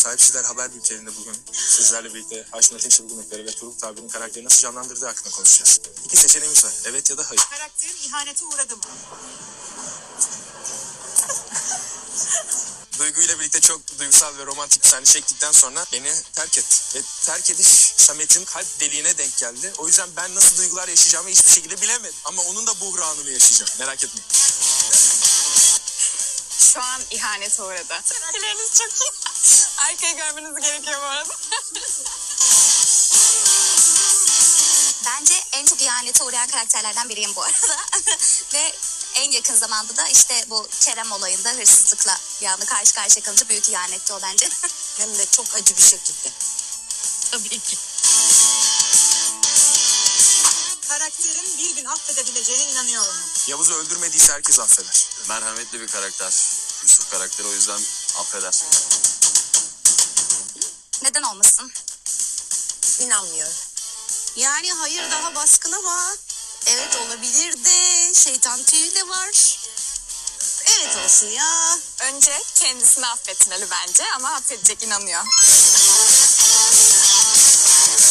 Sahipsizler Haber Bülteni'nde bugün sizlerle birlikte Haşmet Ateş Bulunmakları ve Turgut abinin karakterini nasıl canlandırdığı hakkında konuşacağız. İki seçeneğimiz var. Evet ya da hayır. Karakterin ihanete uğradı mı? Duygu ile birlikte çok duygusal ve romantik bir sahne çektikten sonra beni terk etti. Ve terk ediş Samet'in kalp deliğine denk geldi. O yüzden ben nasıl duygular yaşayacağımı hiçbir şekilde bilemedim. Ama onun da buhranını yaşayacağım. Merak etmeyin. Şu an ihanete uğradı. Tepkileriniz çok iyi. Arkayı görmeniz gerekiyor bu arada. Bence en çok ihanete uğrayan karakterlerden biriyim bu arada. Ve en yakın zamanda da işte bu Kerem olayında hırsızlıkla bir anda karşı karşıya kalınca büyük ihanetti o bence. Hem de çok acı bir şekilde. Tabii ki. Karakterin bir gün affedebileceğine inanıyor mu? Yavuz'u öldürmediyse herkes affeder. Merhametli bir karakter. Yusuf karakteri, o yüzden affeder. Neden olmasın? İnanmıyorum. Yani hayır daha baskın ama evet olabilir de şeytan tüyü de var. Evet olsun ya. Önce kendisini affetmeli bence ama affedecek inanıyor.